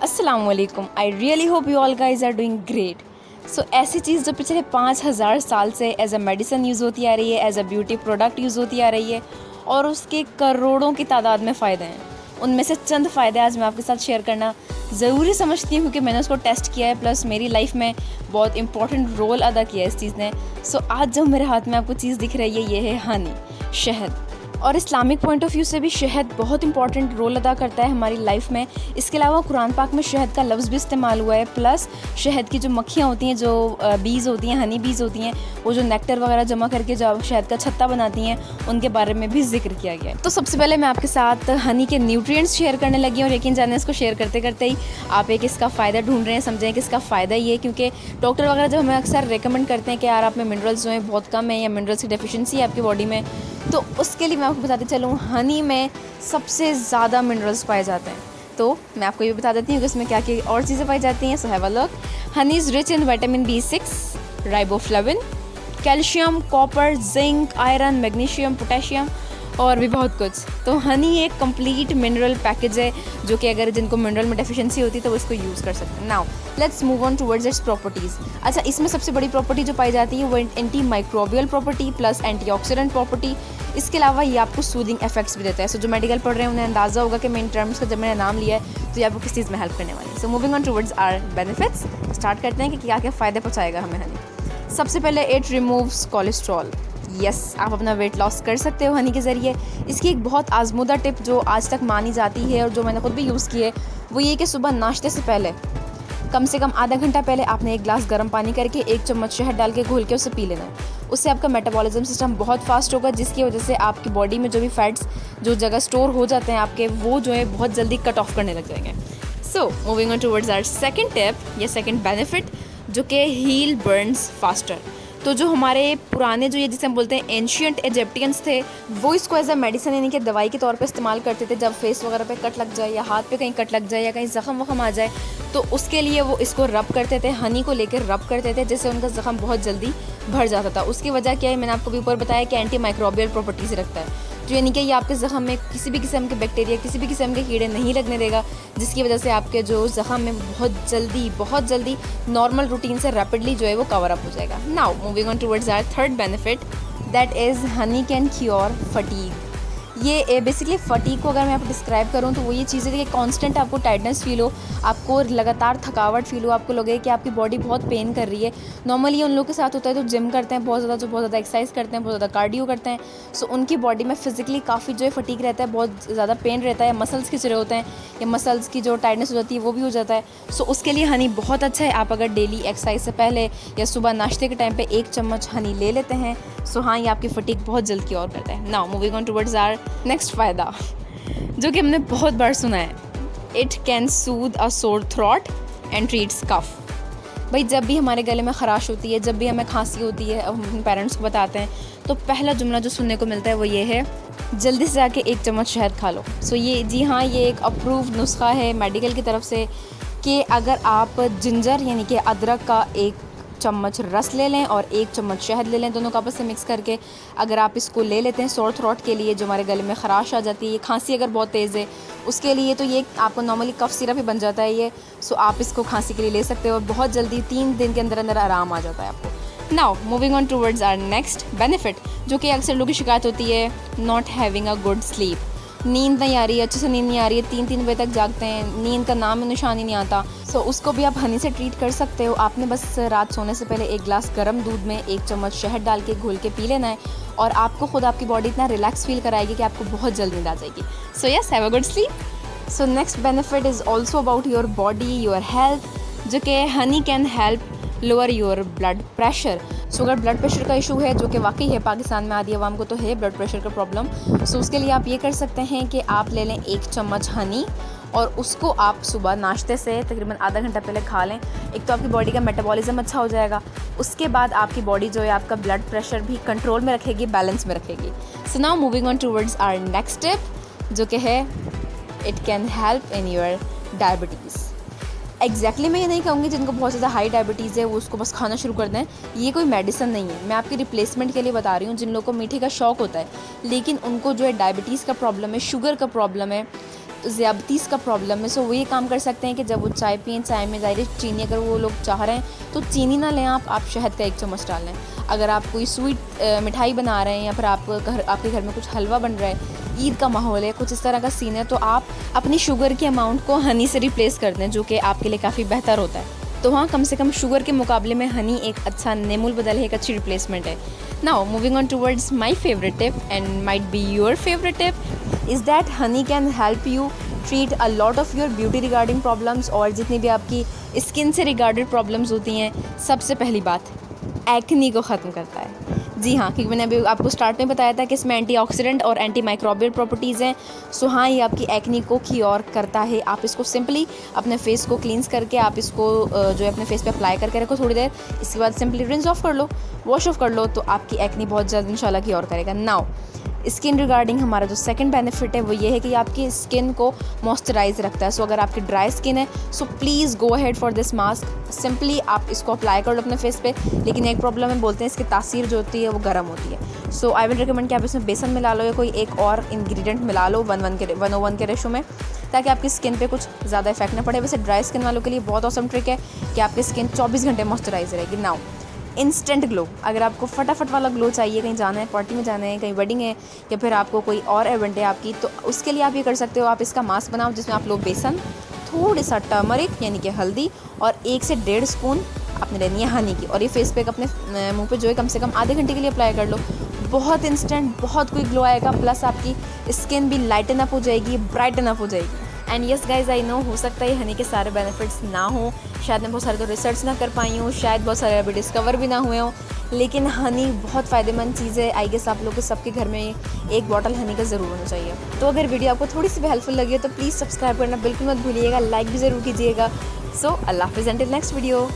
अस्सलामुअलैकुम। I really hope you all guys are doing great. So ऐसी चीज़ जो पिछले 5000 साल से एज अ मेडिसिन यूज़ होती आ रही है, as a beauty product use होती आ रही है और उसके करोड़ों की तादाद में फ़ायदे हैं, उनमें से चंद फ़ायदे आज मैं आपके साथ शेयर करना ज़रूरी समझती हूँ क्योंकि मैंने उसको टेस्ट किया है, प्लस मेरी लाइफ में बहुत इंपॉर्टेंट रोल अदा किया है इस चीज़ ने। सो आज जो मेरे हाथ में आपको चीज़ दिख रही है ये है हनी, शहद। और इस्लामिक पॉइंट ऑफ व्यू से भी शहद बहुत इंपॉर्टेंट रोल अदा करता है हमारी लाइफ में। इसके अलावा कुरान पाक में शहद का लफ्ज़ भी इस्तेमाल हुआ है, प्लस शहद की जो मक्खियाँ होती हैं, जो बीज होती हैं, हनी बीज होती हैं, वो जो नेक्टर वगैरह जमा करके जो शहद का छत्ता बनाती हैं, उनके बारे में भी जिक्र किया गया है। तो सबसे पहले मैं आपके साथ हनी के न्यूट्रिएंट्स शेयर करने लगी हूँ और यकीन जाने इसको शेयर करते करते ही आप एक इसका फ़ायदा ढूंढ रहे हैं, समझें कि इसका फ़ायदा ये है क्योंकि डॉक्टर वगैरह जब हमें अक्सर रिकमेंड करते हैं कि यार आप में मिनरल्स जो हैं बहुत कम है या मिनरल्स की डेफिशिएंसी है आपकी बॉडी में, तो उसके लिए मैं आपको बताती चलूँ हनी में सबसे ज़्यादा मिनरल्स पाए जाते हैं। तो मैं आपको ये बता देती हूँ कि इसमें क्या क्या और चीज़ें पाई जाती हैं। So have a look. Honey is rich in vitamin B6, riboflavin, calcium, copper, zinc, iron, magnesium, potassium और भी बहुत कुछ। तो हनी एक कंप्लीट मिनरल पैकेज है जो कि अगर जिनको मिनरल में डेफिशिएंसी होती है तो वो इसको यूज़ कर सकते हैं। Now let's move on towards it's properties. अच्छा, इसमें सबसे बड़ी प्रॉपर्टी जो पाई जाती है वो anti microbial property plus antioxidant property. इसके अलावा ये आपको सूदिंग इफेक्ट्स भी देता है। सो जो मेडिकल पढ़ रहे हैं उन्हें अंदाज़ा होगा कि मेन टर्म्स का जब मैंने नाम लिया है तो ये आपको किस चीज़ में हेल्प करने वाली है। So moving on towards our benefits, start करते हैं कि क्या क्या फ़ायदे पहुँचाएगा हमें हनी। सबसे पहले इट रिमूव्स कोलेस्ट्रॉल। यस, आप अपना वेट लॉस कर सकते हो हनी के ज़रिए। इसकी एक बहुत आजमूदा टिप जो आज तक मानी जाती है और जो मैंने खुद भी यूज़ की है वो ये कि सुबह नाश्ते से पहले कम से कम आधा घंटा पहले आपने एक गिलास गर्म पानी करके 1 चम्मच शहद डाल के घोल के उसे पी लेना है। उससे आपका मेटाबॉलिज्म सिस्टम बहुत फास्ट होगा जिसकी वजह से आपकी बॉडी में जो भी फैट्स जो जगह स्टोर हो जाते हैं आपके, वो जो है बहुत जल्दी कट ऑफ करने लग जाएंगे। So moving on towards our second tip या सेकंड बेनिफिट जो कि हील बर्न्स फास्टर। तो जो हमारे पुराने जो ये जिसे हम बोलते हैं एंशियंट इजिप्टियंस थे, वो इसको एज अ मेडिसिन यानी कि दवाई के तौर पे इस्तेमाल करते थे। जब फेस वगैरह पे कट लग जाए या हाथ पे कहीं कट लग जाए या कहीं ज़ख़म वख़म आ जाए तो उसके लिए वो इसको रब करते थे, हनी को लेकर रब करते थे, जिससे उनका ज़ख़म बहुत जल्दी भर जाता था। उसकी वजह क्या है, मैंने आपको भी ऊपर बताया कि एंटी माइक्रोबियल प्रॉपर्टीज़ रखता है, जो यानी कि ये आपके ज़ख़म में किसी भी किस्म के बैक्टीरिया, किसी भी किस्म के कीड़े नहीं लगने देगा, जिसकी वजह से आपके जो ज़ख़म में बहुत जल्दी नॉर्मल रूटीन से रैपिडली जो है वो कवर अप हो जाएगा। Now moving on towards our third benefit, that is honey can cure fatigue. ये बेसिकली फटीग को अगर मैं आपको डिस्क्राइब करूँ तो वो ये चीज़ है कि कांस्टेंट आपको टाइटनेस फील हो, आपको लगातार थकावट फील हो, आपको लगे कि आपकी बॉडी बहुत पेन कर रही है। नॉर्मली उन लोगों के साथ होता है तो जिम करते हैं बहुत ज़्यादा, जो बहुत ज़्यादा एक्सरसाइज करते हैं, बहुत ज़्यादा कार्डियो करते हैं, सो उनकी बॉडी में फिजिकली काफ़ी जो है फटीग रहता है, बहुत ज़्यादा पेन रहता है, मसल्स खिंच रहे होते हैं या मसल्स की जो टाइटनेस हो जाती है वो भी हो जाता है। सो उसके लिए हनी बहुत अच्छा है। आप अगर डेली एक्सरसाइज से पहले या सुबह नाश्ते के टाइम पे 1 चम्मच हनी ले लेते हैं, सो हाँ, ये आपकी फटीग बहुत जल्द क्योर करता है। Now moving on towards our next फ़ायदा जो कि हमने बहुत बार सुना है, इट कैन सूद अ सोर थ्रॉट एंड ट्रीट्स कफ। भाई जब भी हमारे गले में ख़राश होती है, जब भी हमें खांसी होती है, हम अपने पेरेंट्स को बताते हैं तो पहला जुमला जो सुनने को मिलता है वो ये है, जल्दी से जाके 1 चम्मच शहद खा लो। सो ये जी हाँ, ये एक अप्रूव्ड नुस्खा है मेडिकल की तरफ से कि अगर आप जिंजर यानी कि अदरक का 1 चम्मच रस ले लें और 1 चम्मच शहद ले लें, दोनों को आपस से मिक्स करके अगर आप इसको ले लेते हैं सोर थ्रॉट के लिए, जो हमारे गले में ख़राश आ जाती है, ये खांसी अगर बहुत तेज़ है उसके लिए, तो ये आपको नॉर्मली कफ सिरप ही बन जाता है ये। सो आप इसको खांसी के लिए ले सकते हो और बहुत जल्दी 3 दिन के अंदर अंदर आराम आ जाता है आपको। Now moving on towards our next benefit जो कि अक्सर लोगों की शिकायत होती है, not having a good sleep. नींद नहीं आ रही है, अच्छे से नींद नहीं आ रही है, 3-3 बजे तक जागते हैं, नींद का नाम निशान ही नहीं आता। सो उसको भी आप हनी से ट्रीट कर सकते हो। आपने बस रात सोने से पहले 1 गिलास गर्म दूध में 1 चम्मच शहद डाल के घोल के पी लेना है और आपको खुद आपकी बॉडी इतना रिलैक्स फील कराएगी कि आपको बहुत जल्द नींद आ जाएगी। So yes, have a good sleep. So next benefit is also about your body, your health, जो कि honey can help lower your blood pressure. So अगर ब्लड प्रेशर का इशू है, जो कि वाकई है, पाकिस्तान में आधी अवाम को तो है ब्लड प्रेशर का प्रॉब्लम, सो उसके लिए आप ये कर सकते हैं कि आप ले लें 1 चम्मच हनी और उसको आप सुबह नाश्ते से तकरीबन आधा घंटा पहले खा लें। एक तो आपकी बॉडी का मेटाबॉलिज्म अच्छा हो जाएगा, उसके बाद आपकी बॉडी जो है आपका ब्लड प्रेशर भी कंट्रोल में रखेगी, बैलेंस में रखेगी। So now moving on towards our next step जो कि है, it can help in your diabetes. Exactly मैं ये नहीं कहूँगी जिनको बहुत ज़्यादा हाई डायबिटीज़ है वो उसको बस खाना शुरू कर दें, ये कोई मेडिसिन नहीं है, मैं आपकी रिप्लेसमेंट के लिए बता रही हूँ। जिन लोगों को मीठे का शौक़ होता है लेकिन उनको जो है डायबिटीज़ का प्रॉब्लम है, शुगर का प्रॉब्लम है, ज़्यादतीस का प्रॉब्लम है, सो वो ये काम कर सकते हैं कि जब वो चाय पिएँ, चाय में डायरेक्ट चीनी अगर वो लोग चाह रहे हैं तो चीनी ना लें, आप शहद का 1 चम्मच डाल लें। अगर आप कोई स्वीट मिठाई बना रहे हैं या फिर आपके घर में कुछ हलवा बन रहा है, ईद का माहौल है, कुछ इस तरह का सीन है, तो आप अपनी शुगर के अमाउंट को हनी से रिप्लेस कर दें, जो कि आपके लिए काफ़ी बेहतर होता है। तो हाँ, कम से कम शुगर के मुकाबले में हनी एक अच्छा नेमुल बदल है, एक अच्छी रिप्लेसमेंट है। Now moving on towards my favourite tip and might be your favourite tip is that Honey can help you treat a lot of your beauty regarding problems. और जितनी भी आपकी स्किन से रिगार्डेड प्रॉब्लम्स होती हैं, सबसे पहली बात, एक्नी को ख़त्म करता है। जी हाँ, क्योंकि मैंने अभी आपको स्टार्ट में बताया था कि इसमें एंटीऑक्सीडेंट और एंटी माइक्रोबियल प्रॉपर्टीज़ हैं। सो हाँ, ये आपकी एक्नी को क्योर करता है। आप इसको सिंपली अपने फेस को क्लींस करके आप इसको जो है अपने फेस पे अप्लाई करके रखो थोड़ी देर, इसके बाद सिंपली रिंस ऑफ कर लो, वॉश ऑफ कर लो, तो आपकी एक्नी बहुत जल्द इंशाल्लाह क्योर करेगा। नाउ स्किन रिगार्डिंग हमारा जो सेकंड बेनिफिट है वो ये है कि आपकी स्किन को मॉइस्चराइज रखता है। सो अगर आपकी ड्राई स्किन है, so please go ahead for this mask. Simply आप इसको अप्लाई कर लो अपने फेस पे, लेकिन एक प्रॉब्लम है, बोलते हैं इसकी तासीर जो होती है वो गर्म होती है। सो आई विल रिकमेंड कि आप इसमें बेसन मिला लो या कोई एक और इंग्रेडिएंट मिला लो 1:1 के रेशो में, ताकि आपकी स्किन पे कुछ ज़्यादा इफेक्ट ना पड़े। वैसे ड्राई स्किन वालों के लिए बहुत ऑसम ट्रिक है कि आपकी स्किन 24 घंटे मॉइस्चराइज रहेगी। नाउ इंस्टेंट ग्लो, अगर आपको फटाफट वाला ग्लो चाहिए, कहीं जाना है, पार्टी में जाना है, कहीं वेडिंग है या फिर आपको कोई और इवेंट है आपकी, तो उसके लिए आप ये कर सकते हो, आप इसका मास्क बनाओ जिसमें आप लो बेसन, थोड़ा सा टर्मरिक यानी कि हल्दी और 1 से 1.5 स्पून आपने लेनी है हनी की, और ये फेस पे अपने मुंह पे जो है कम से कम आधे घंटे के लिए अप्लाई कर लो। बहुत इंस्टेंट, बहुत क्विक ग्लो आएगा, प्लस आपकी स्किन भी लाइटन अप हो जाएगी, ब्राइटन अप हो जाएगी। And yes guys, I know हो सकता है हनी के सारे बेनिफिट्स ना हो, शायद मैं बहुत सारे तो रिसर्च ना कर पाई हूँ, शायद बहुत सारे अभी डिस्कवर भी ना हुए हों, लेकिन हनी बहुत फ़ायदेमंद चीज़ है। आई गेस आप लोग के सबके घर में 1 बॉटल हनी का ज़रूर होना चाहिए। तो अगर वीडियो आपको थोड़ी सी भी हेल्पफुल लगी है तो प्लीज़ सब्सक्राइब करना बिल्कुल मत भूलिएगा, लाइक भी ज़रूर कीजिएगा। सो अल्लाह हाफ़िज़, अंटिल नेक्स्ट वीडियो।